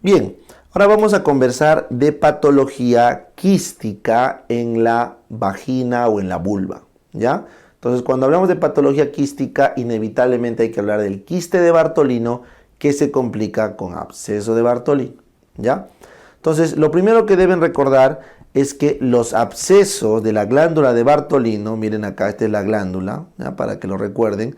Bien, ahora vamos a conversar de patología quística en la vagina o en la vulva, ¿ya? Entonces, cuando hablamos de patología quística, inevitablemente hay que hablar del quiste de Bartolino, que se complica con absceso de Bartolino, ¿ya? Entonces, lo primero que deben recordar es que los abscesos de la glándula de Bartolino, miren acá, esta es la glándula, ¿ya? Para que lo recuerden.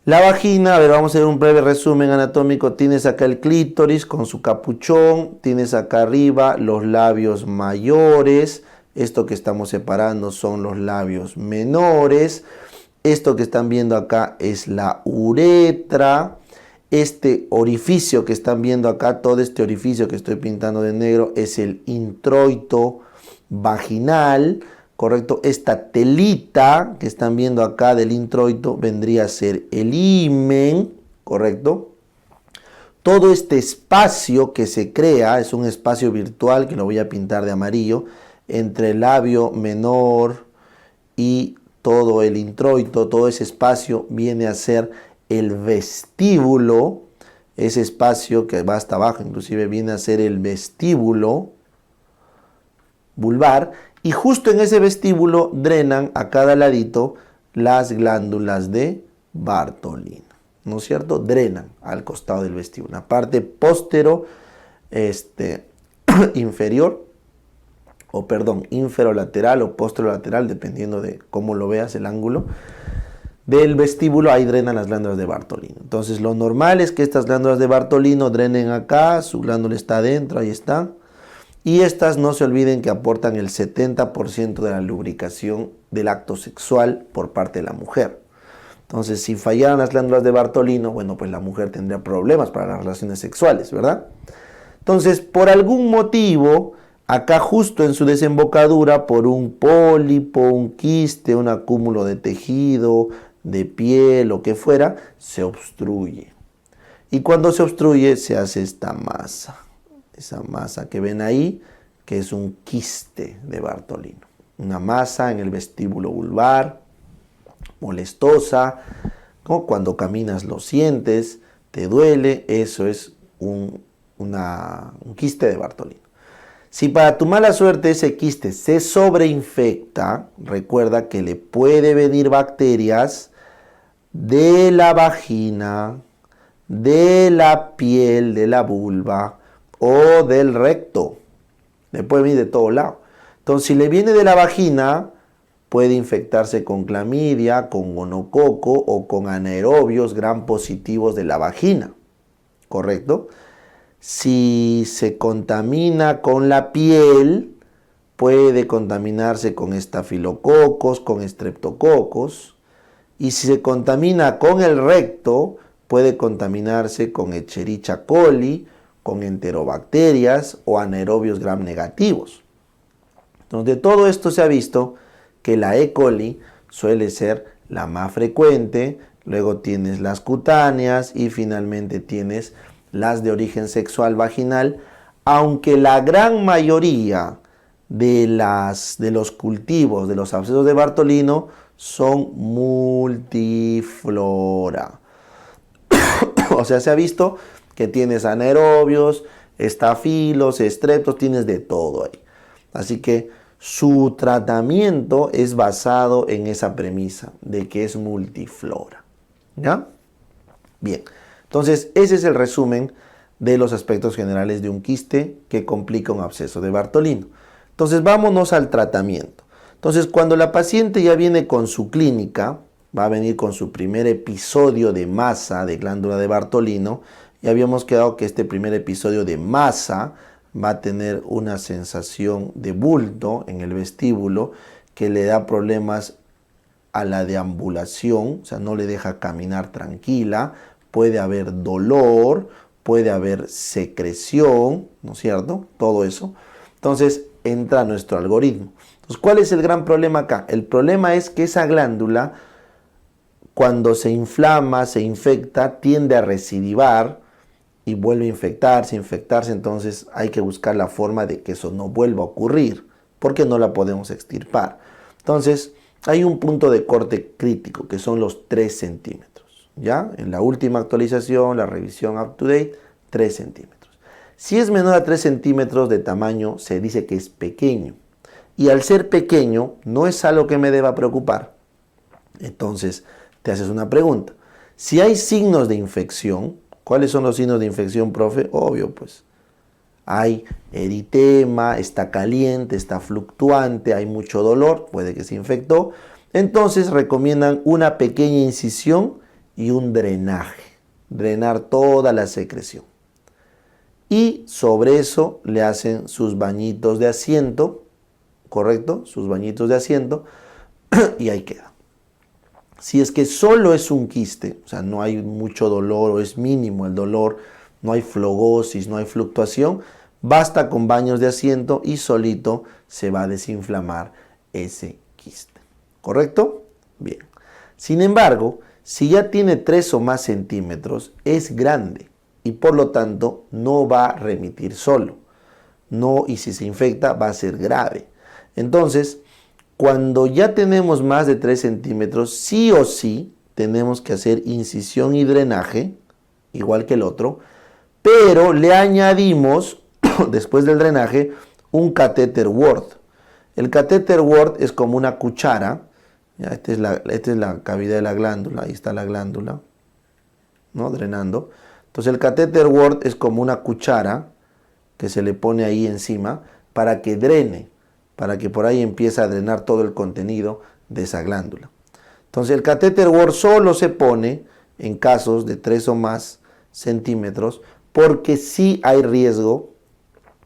La vagina, a ver, vamos a hacer un breve resumen anatómico. Tienes acá el clítoris con su capuchón, tienes acá arriba los labios mayores, esto que estamos separando son los labios menores, esto que están viendo acá es la uretra, este orificio que están viendo acá, todo este orificio que estoy pintando de negro es el introito vaginal, ¿correcto? Esta telita que están viendo acá del introito vendría a ser el himen, ¿correcto? Todo este espacio que se crea es un espacio virtual que lo voy a pintar de amarillo entre el labio menor y todo el introito, todo ese espacio viene a ser el vestíbulo, ese espacio que va hasta abajo inclusive viene a ser el vestíbulo vulvar, y justo en ese vestíbulo drenan a cada ladito las glándulas de Bartolino, ¿no es cierto? Drenan al costado del vestíbulo, la parte inferior, o perdón, inferolateral o posterolateral, dependiendo de cómo lo veas el ángulo del vestíbulo, ahí drenan las glándulas de Bartolino. Entonces lo normal es que estas glándulas de Bartolino drenen acá, su glándula está adentro, ahí está. Y estas no se olviden que aportan el 70% de la lubricación del acto sexual por parte de la mujer. Entonces, si fallaran las glándulas de Bartolino, bueno, pues la mujer tendría problemas para las relaciones sexuales, ¿verdad? Entonces, por algún motivo, acá justo en su desembocadura, por un pólipo, un quiste, un acúmulo de tejido, de piel, lo que fuera, se obstruye. Y cuando se obstruye, se hace esta masa. Esa masa que ven ahí, que es un quiste de Bartolino. Una masa en el vestíbulo vulvar, molestosa, como cuando caminas lo sientes, te duele, eso es un quiste de Bartolino. Si para tu mala suerte ese quiste se sobreinfecta, recuerda que le puede venir bacterias de la vagina, de la piel, de la vulva, o del recto, le puede venir de todo lado. Entonces, si le viene de la vagina, puede infectarse con clamidia, con gonococo o con anaerobios gram positivos de la vagina, ¿correcto? Si se contamina con la piel, puede contaminarse con estafilococos, con estreptococos, y si se contamina con el recto, puede contaminarse con Escherichia coli, con enterobacterias o anaerobios gram negativos. Entonces, de todo esto se ha visto que la E. coli suele ser la más frecuente, luego tienes las cutáneas y finalmente tienes las de origen sexual vaginal, aunque la gran mayoría de los cultivos de los abscesos de Bartolino son multiflora. O sea, se ha visto que tienes anaerobios, estafilos, estreptos, tienes de todo ahí. Así que su tratamiento es basado en esa premisa de que es multiflora. ¿Ya? Bien, entonces ese es el resumen de los aspectos generales de un quiste que complica un absceso de Bartolino. Entonces vámonos al tratamiento. Entonces cuando la paciente ya viene con su clínica, va a venir con su primer episodio de masa de glándula de Bartolino. Ya habíamos quedado que este primer episodio de masa va a tener una sensación de bulto en el vestíbulo que le da problemas a la deambulación, o sea, no le deja caminar tranquila, puede haber dolor, puede haber secreción, ¿no es cierto? Todo eso. Entonces entra nuestro algoritmo. Entonces, ¿cuál es el gran problema acá? El problema es que esa glándula, cuando se inflama, se infecta, tiende a recidivar y vuelve a infectarse, entonces hay que buscar la forma de que eso no vuelva a ocurrir, porque no la podemos extirpar. Entonces, hay un punto de corte crítico, que son los 3 centímetros, ¿ya? En la última actualización, la revisión up to date, 3 centímetros. Si es menor a 3 centímetros de tamaño, se dice que es pequeño. Y al ser pequeño, no es algo que me deba preocupar. Entonces, te haces una pregunta. Si hay signos de infección, ¿cuáles son los signos de infección, profe? Obvio, pues. Hay eritema, está caliente, está fluctuante, hay mucho dolor, puede que se infectó. Entonces recomiendan una pequeña incisión y un drenaje. Drenar toda la secreción. Y sobre eso le hacen sus bañitos de asiento, ¿correcto? Sus bañitos de asiento y ahí queda. Si es que solo es un quiste, o sea, no hay mucho dolor o es mínimo el dolor, no hay flogosis, no hay fluctuación, basta con baños de asiento y solito se va a desinflamar ese quiste. ¿Correcto? Bien. Sin embargo, si ya tiene 3 o más centímetros, es grande y por lo tanto no va a remitir solo. No, y si se infecta va a ser grave. Entonces, cuando ya tenemos más de 3 centímetros, sí o sí tenemos que hacer incisión y drenaje, igual que el otro, pero le añadimos, después del drenaje, un catéter Ward. El catéter Ward es como una cuchara, ya, esta es la cavidad de la glándula, ahí está la glándula, ¿no? Drenando. Entonces el catéter Ward es como una cuchara que se le pone ahí encima para que drene, para que por ahí empiece a drenar todo el contenido de esa glándula. Entonces el catéter Ward solo se pone en casos de 3 o más centímetros porque sí hay riesgo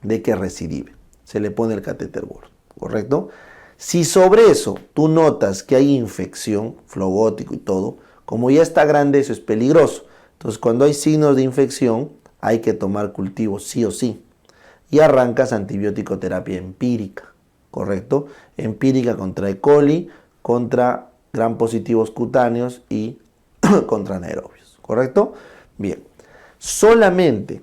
de que recidive. Se le pone el catéter Ward, ¿correcto? Si sobre eso tú notas que hay infección, flogótico y todo, como ya está grande, eso es peligroso. Entonces cuando hay signos de infección hay que tomar cultivo sí o sí. Y arrancas antibiótico terapia empírica, ¿correcto? Empírica contra E. coli, contra gram positivos cutáneos y contra anaerobios, ¿correcto? Bien, solamente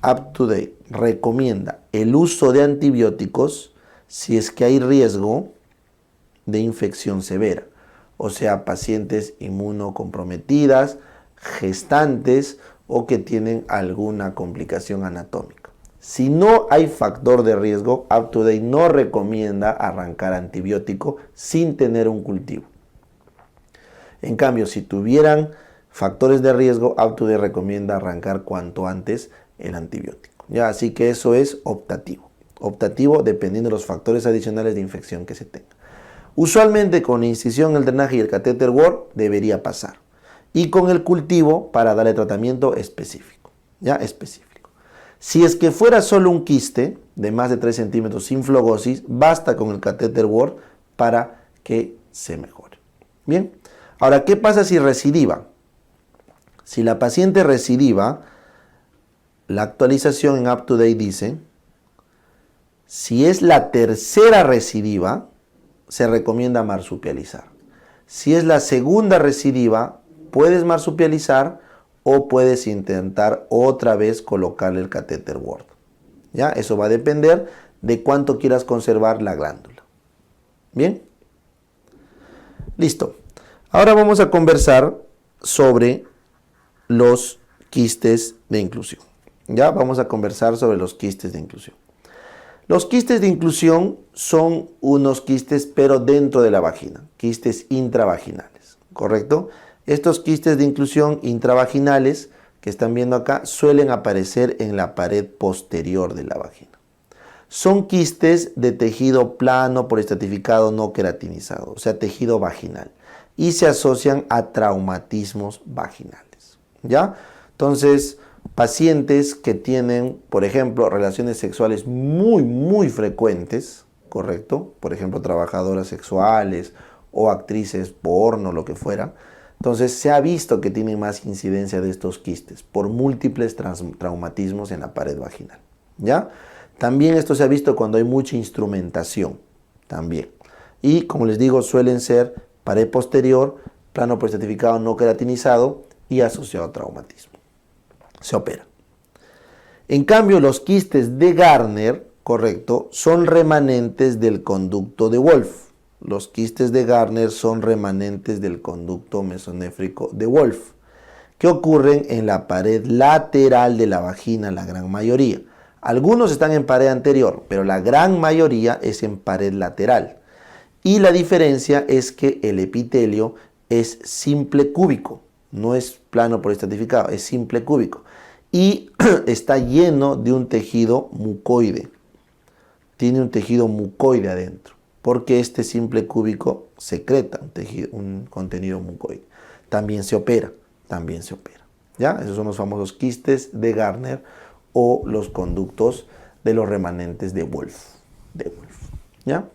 UpToDate recomienda el uso de antibióticos si es que hay riesgo de infección severa, o sea, pacientes inmunocomprometidas, gestantes o que tienen alguna complicación anatómica. Si no hay factor de riesgo, UpToDate no recomienda arrancar antibiótico sin tener un cultivo. En cambio, si tuvieran factores de riesgo, UpToDate recomienda arrancar cuanto antes el antibiótico. ¿Ya? Así que eso es optativo. Optativo dependiendo de los factores adicionales de infección que se tenga. Usualmente con la incisión, el drenaje y el catéter Ward debería pasar. Y con el cultivo para darle tratamiento específico. ¿Ya? Específico. Si es que fuera solo un quiste de más de 3 centímetros sin flogosis, basta con el catéter Ward para que se mejore. Bien. Ahora, ¿qué pasa si recidiva? Si la paciente recidiva, la actualización en UpToDate dice, si es la tercera recidiva, se recomienda marsupializar. Si es la segunda recidiva, puedes marsupializar o puedes intentar otra vez colocarle el catéter Ward. ¿Ya? Eso va a depender de cuánto quieras conservar la glándula. ¿Bien? Listo. Ahora vamos a conversar sobre los quistes de inclusión. Ya vamos a conversar sobre los quistes de inclusión. Los quistes de inclusión son unos quistes pero dentro de la vagina, quistes intravaginales, ¿correcto? Estos quistes de inclusión intravaginales que están viendo acá suelen aparecer en la pared posterior de la vagina. Son quistes de tejido plano poliestratificado no queratinizado, o sea, tejido vaginal, y se asocian a traumatismos vaginales, ¿ya? Entonces, pacientes que tienen, por ejemplo, relaciones sexuales muy frecuentes, ¿correcto? Por ejemplo, trabajadoras sexuales o actrices porno, lo que fuera. Entonces, se ha visto que tienen más incidencia de estos quistes por múltiples traumatismos en la pared vaginal, ¿ya? También esto se ha visto cuando hay mucha instrumentación, también. Y, como les digo, suelen ser pared posterior, plano poliestratificado no queratinizado y asociado a traumatismo. Se opera. En cambio, los quistes de Garner, correcto, son remanentes del conducto de Wolf. Los quistes de Garner son remanentes del conducto mesonéfrico de Wolf, que ocurren en la pared lateral de la vagina, la gran mayoría. Algunos están en pared anterior, pero la gran mayoría es en pared lateral. Y la diferencia es que el epitelio es simple cúbico, no es plano poliestratificado, es simple cúbico. Y está lleno de un tejido mucoide. Tiene un tejido mucoide adentro, porque este simple cúbico secreta un contenido mucoide. También se opera. ¿Ya? Esos son los famosos quistes de Garner o los conductos de los remanentes de Wolff. ¿Ya?